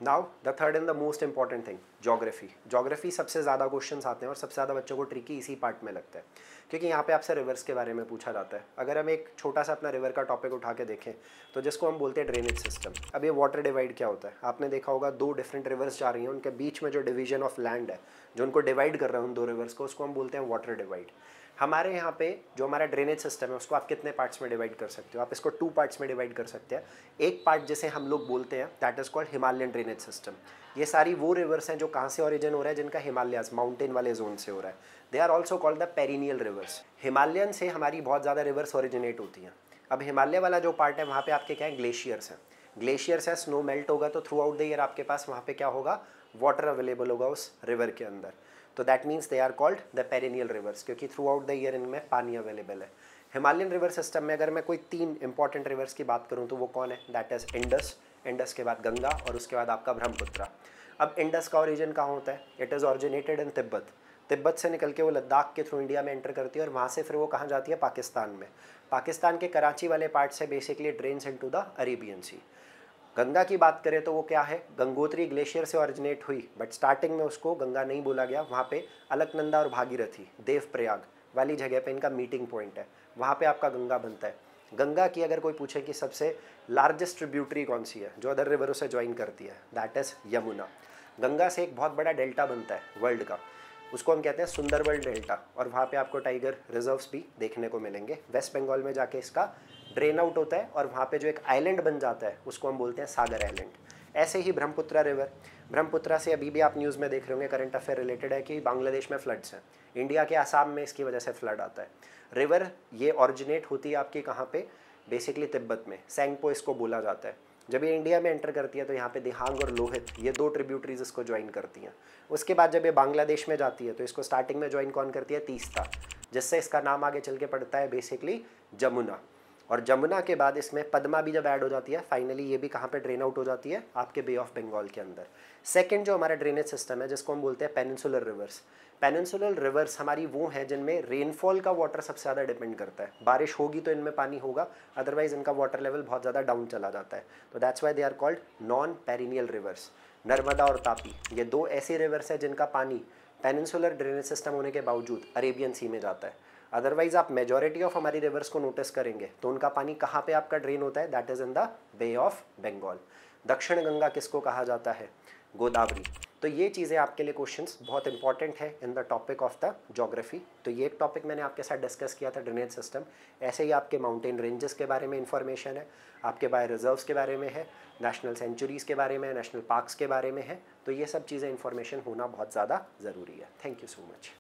Now the third and the most important thing, geography. Geography सबसे ज़्यादा questions आते हैं और सबसे ज़्यादा बच्चों को ट्रिकी इसी पार्ट में लगता है, क्योंकि यहाँ पे आपसे रिवर्स के बारे में पूछा जाता है। अगर हम एक छोटा सा अपना रिवर का टॉपिक उठा के देखें तो जिसको हम बोलते हैं ड्रेनेज सिस्टम। अब ये वाटर डिवाइड क्या होता है, आपने देखा होगा दो डिफरेंट रिवर्स जा रही हैं, उनके बीच में जो डिवीजन ऑफ लैंड है जो उनको डिवाइड कर रहा है उन दो रिवर्स को, उसको हम बोलते हैं वाटर डिवाइड। हमारे यहाँ पे जो हमारा ड्रेनेज सिस्टम है उसको आप कितने पार्ट्स में डिवाइड कर सकते हो, आप इसको 2 पार्ट्स में डिवाइड कर सकते हैं। एक पार्ट जिसे हम लोग बोलते हैं that is called Himalayan drainage system. ये सारी वो रिवर्स हैं जो कहाँ से ओरिजिन हो रहा है, जिनका हिमालयाज माउंटेन वाले जोन से हो रहा है। They are also called the perennial rivers. Himalayan से हमारी बहुत ज़्यादा रिवर्स ओरिजिनेट होती हैं। अब हिमालय वाला जो पार्ट है वहाँ पे आपके क्या है, ग्लेशियर्स हैं। ग्लेशियर्स है, स्नो मेल्ट होगा तो थ्रू आउट द ईयर आपके पास वहाँ पे क्या होगा, वाटर अवेलेबल होगा उस रिवर के अंदर। तो that means they are called the perennial rivers, क्योंकि थ्रू आउट द ईयर इनमें पानी अवेलेबल है। हिमालयन रिवर सिस्टम में अगर मैं कोई 3 इंपॉर्टेंट रिवर्स की बात करूँ तो वो कौन है, दैट इज़ इंडस, इंडस के बाद गंगा और उसके बाद आपका ब्रह्मपुत्र। अब इंडस का ओरिजिन कहाँ होता है, it is originated in Tibet. Tibet से निकल के वो लद्दाख के थ्रू इंडिया में एंटर करती है और वहाँ से फिर वो कहाँ जाती है, पाकिस्तान में। पाकिस्तान के कराची वाले पार्ट से basically drains into the Arabian Sea. Ganga की बात करें तो वो क्या है, गंगोत्री ग्लेशियर से ऑरिजिनेट हुई, बट स्टार्टिंग में उसको गंगा नहीं बोला गया। वहाँ पे अलकनंदा और भागीरथी, देवप्रयाग वाली जगह पे इनका मीटिंग पॉइंट है, वहाँ पे आपका गंगा बनता है। गंगा की अगर कोई पूछे कि सबसे लार्जेस्ट ट्रिब्यूटरी कौन सी है जो अदर रिवरों से ज्वाइन करती है, दैट इज़ यमुना। गंगा से एक बहुत बड़ा डेल्टा बनता है वर्ल्ड का, उसको हम कहते हैं सुंदरबन डेल्टा, और वहाँ पे आपको टाइगर रिजर्व्स भी देखने को मिलेंगे। वेस्ट बंगाल में जाके इसका ड्रेन आउट होता है और वहाँ पे जो एक आइलैंड बन जाता है उसको हम बोलते हैं सागर आइलैंड। ऐसे ही ब्रह्मपुत्रा रिवर, ब्रह्मपुत्रा से अभी भी आप न्यूज़ में देख रहे होंगे, करंट अफेयर रिलेटेड है कि बांग्लादेश में फ्लड्स हैं, इंडिया के आसाम में इसकी वजह से फ्लड आता है। रिवर ये ऑरिजिनेट होती है आपकी कहाँ पे, बेसिकली तिब्बत में, सेंगपो इसको बोला जाता है। जब ये इंडिया में एंटर करती है तो यहाँ पे दिहांग और लोहित ये 2 ट्रिब्यूटरीज इसको ज्वाइन करती हैं। उसके बाद जब ये बांग्लादेश में जाती है तो इसको स्टार्टिंग में ज्वाइन कौन करती है, तीस्ता, जिससे इसका नाम आगे चल के पड़ता है बेसिकली जमुना। और जमुना के बाद इसमें पद्मा भी जब ऐड हो जाती है, फाइनली ये भी कहाँ पे ड्रेन आउट हो जाती है, आपके बे ऑफ बंगाल के अंदर। सेकंड जो हमारा ड्रेनेज सिस्टम है जिसको हम बोलते हैं पेनिनसुलर रिवर्स। पेनिनसुलर रिवर्स हमारी वो हैं जिनमें रेनफॉल का वाटर सबसे ज़्यादा डिपेंड करता है, बारिश होगी तो इनमें पानी होगा, अदरवाइज इनका वाटर लेवल बहुत ज़्यादा डाउन चला जाता है। तो that's why they are called non perennial rivers. Narmada और तापी ये 2 ऐसी रिवर्स हैं जिनका पानी पेनिनसुलर ड्रेनेज सिस्टम होने के बावजूद अरेबियन सी में जाता है। अदरवाइज आप मेजॉरिटी ऑफ हमारी रिवर्स को नोटिस करेंगे तो उनका पानी कहाँ पे आपका ड्रेन होता है, that is in the Bay of Bengal. Dakshin Ganga किसको कहा जाता है, गोदावरी। तो ये चीज़ें आपके लिए क्वेश्चंस बहुत इंपॉर्टेंट है in the topic of the geography. तो ये एक टॉपिक मैंने आपके साथ डिस्कस किया था, ड्रेनेज सिस्टम। ऐसे ही आपके माउंटेन रेंजेस के बारे में इंफॉर्मेशन है, आपके बायो रिजर्व्स के बारे में है, नेशनल सेंचुरीज़ के बारे में, नेशनल पार्क्स के बारे में है। तो ये सब चीज़ें इंफॉर्मेशन होना बहुत ज़्यादा ज़रूरी है। Thank you so much.